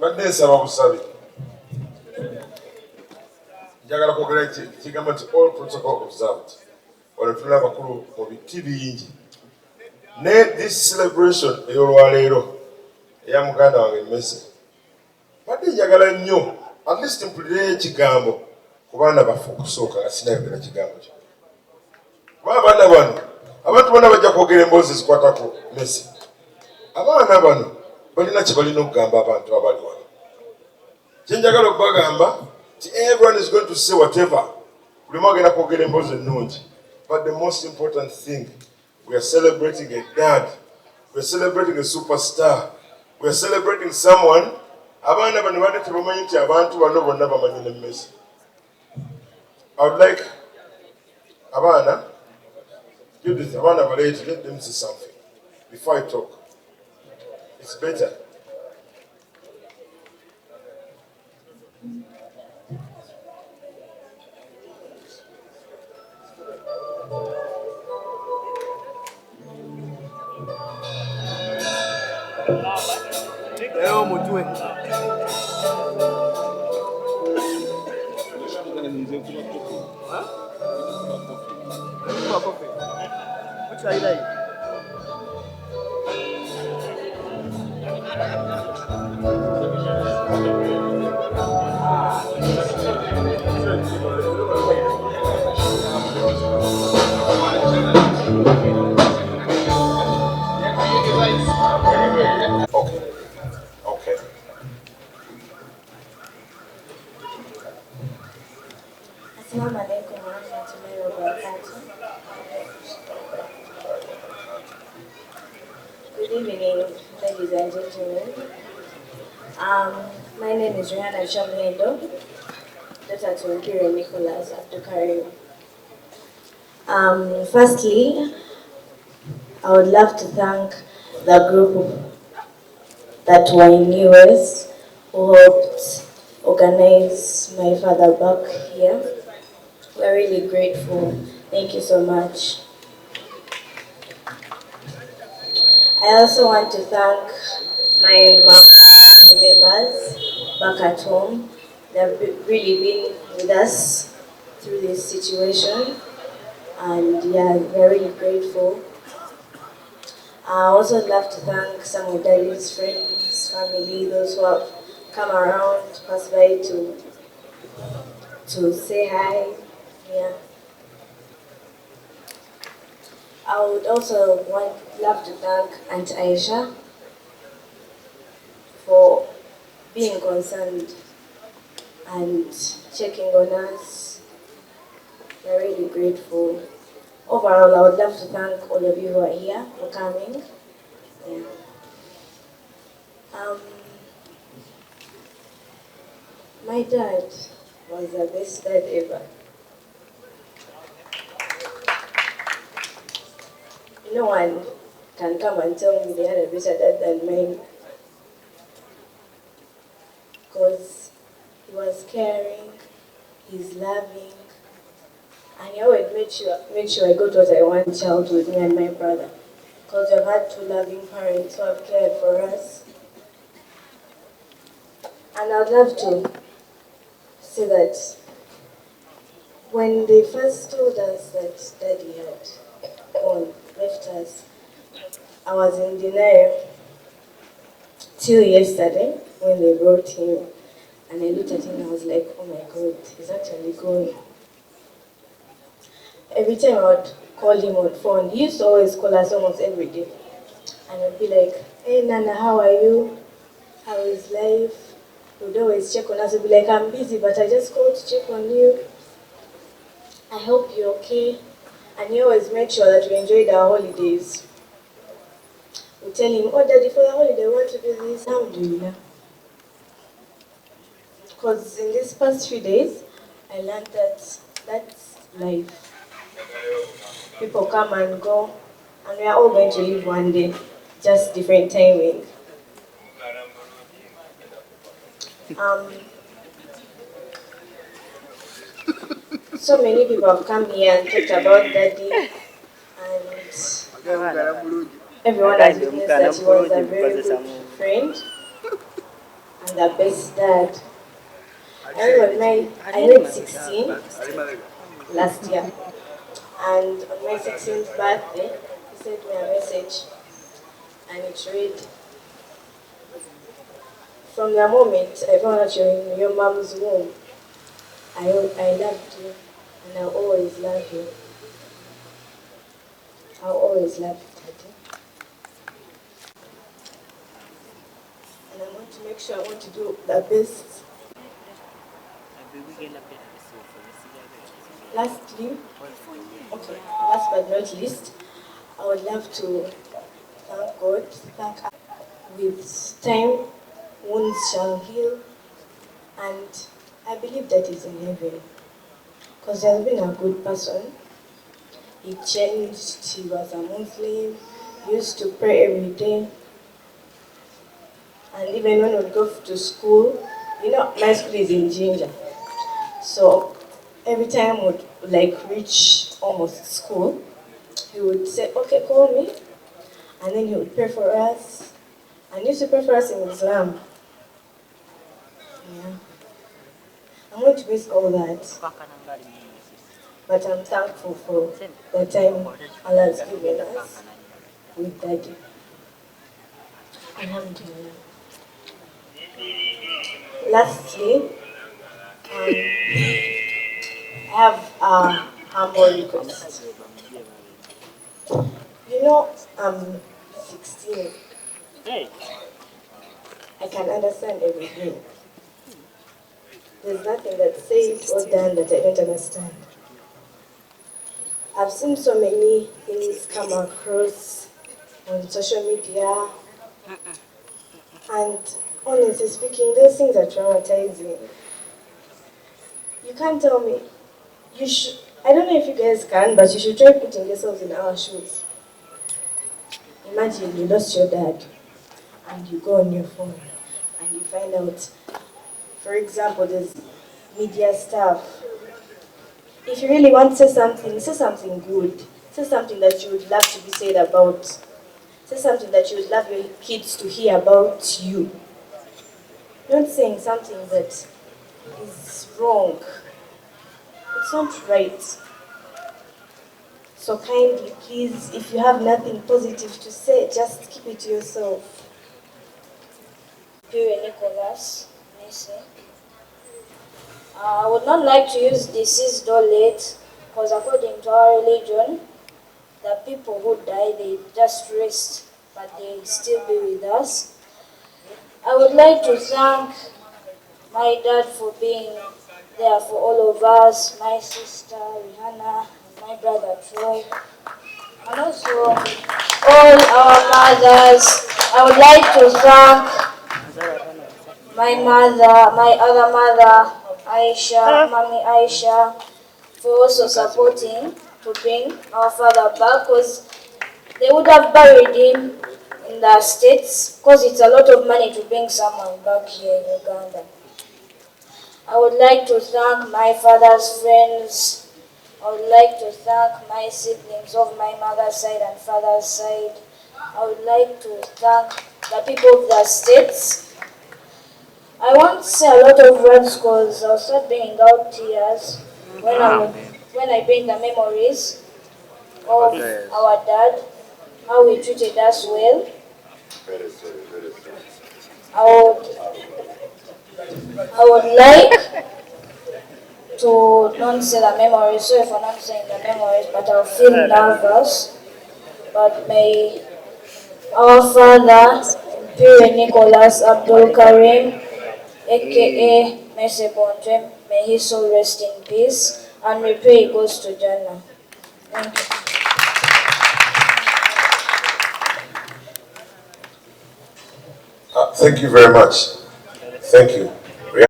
Badde nsaba busabe. Njagala kwogera kigambo nti all protocol observed. Wano tulina abakulu mu biti bingi. Ne this celebration ey'olwaleero eya muganda wange Messe. Badde njagala nnyo at least mpulireyo ekigambo ku baana baffe okusooka nga sinayogera kigambo kyo. Kuba abaana bano abantu bonna bajja kwogera emboozi zikwatako Messe. Abaana bano balina kye balina okugamba abantu abali wano. Kye njagala okubagamba nti everyone is going to say whatever. Buli omu agenda kwogera emboozi ennungi. But the most important thing, we are celebrating a dad. We are celebrating a superstar. We are celebrating someone. Abaana bano badde tebamanyi nti abantu bano bonna bamanyi ne Messe. I would like Abanna, Judith, Abanna Balete, let them say something before I talk. It's better. Which are you like? Okay. Assalamu alaikum wa rahmatullahi wa barakatuh. Good evening, ladies and gentlemen. My name is Rihanna Shamlendo, daughter to Imperial Nicholas Abdukarim. Firstly, I would love to thank the group that were in US who helped organize my father back here. We're really grateful. Thank you so much. I also want to thank my mom and the members back at home. They've really been with us through this situation, and yeah, we're really grateful. I also love to thank some of Daddy's friends, family, those who have come around, pass by to say hi. Yeah. I would also love to thank Aunt Aisha for being concerned and checking on us. We're really grateful. Overall, I would love to thank all of you who are here for coming. Yeah. My dad was the best dad ever. No one can come and tell me they had a better dad than mine. Because he was caring, he's loving, and he always made sure I got what I want childhood, me and my brother. Because we've had two loving parents who have cared for us. And I'd love to say that when they first told us that Daddy had left us, I was in denial till yesterday when they brought him, and I looked at him and I was like, oh my God, he's actually going. Every time I would call him on phone, he used to always call us almost every day, and I'd be like, hey Nana, how are you? How is life? He would always check on us. He'd be like, I'm busy, but I just called to check on you. I hope you're okay. And he always made sure that we enjoyed our holidays. We tell him, oh Daddy, for your holiday, we want to do this. Alhamdulillah. Because in these past few days, I learned that that's life. People come and go, and we are all going to live one day, just different timing. So many people have come here and talked about Daddy, and everyone has witnessed that he was a very good friend, and the best dad. I remember I made 16 last year, and on my 16th birthday, he sent me a message, and it read, "From the moment I found out you're in your mom's womb, I loved you, and I'll always love you. I'll always love you, Tata. And I want to make sure I want to do the best." Lastly, okay, last but not least, I would love to thank God, with time, wounds shall heal, and I believe that is in heaven. Because he has been a good person. He changed, he was a Muslim, he used to pray every day. And even when we go to school, my school is in Ginger. So every time we'd reach almost school, he would say, "Okay, call me." And then he would pray for us. And he used to pray for us in Islam. Yeah. I'm going to miss all that. But I'm thankful for the time Allah has given us with Daddy. Alhamdulillah. Lastly, I have a humble request. I'm 16. I can understand everything. There's nothing that's said or done that I don't understand. I've seen so many things come across on social media, and honestly speaking, those things are traumatizing. You can't tell me. I don't know if you guys can, but you should try putting yourselves in our shoes. Imagine you lost your dad, and you go on your phone, and you find out, for example, there's media stuff. If you really want to say something good. Say something that you would love to be said about. Say something that you would love your kids to hear about you. Don't saying something that is wrong. It's not right. So kindly, please, if you have nothing positive to say, just keep it to yourself. Nicholas, Messe. I would not like to use deceased or late, because according to our religion, the people who die, they just rest, but they still be with us. I would like to thank my dad for being there for all of us, my sister Rihanna, my brother Troy, and also all our mothers. I would like to thank my other mother, Aisha, Mommy Aisha, for also supporting to bring our father back, because they would have buried him in the States, because it's a lot of money to bring someone back here in Uganda. I would like to thank my father's friends. I would like to thank my siblings of my mother's side and father's side. I would like to thank the people of the States. I won't say a lot of words because I'll start bringing out tears when I bring the memories of our dad, how he treated us well. I would like to not say the memories, sorry for not saying the memories, but I'll feel nervous. But may our father, Imperial Nicholas Abdul Karim, aka Messe Bontwe, may his soul rest in peace, and we pray he goes to Jannah. Thank you. Thank you very much. Thank you.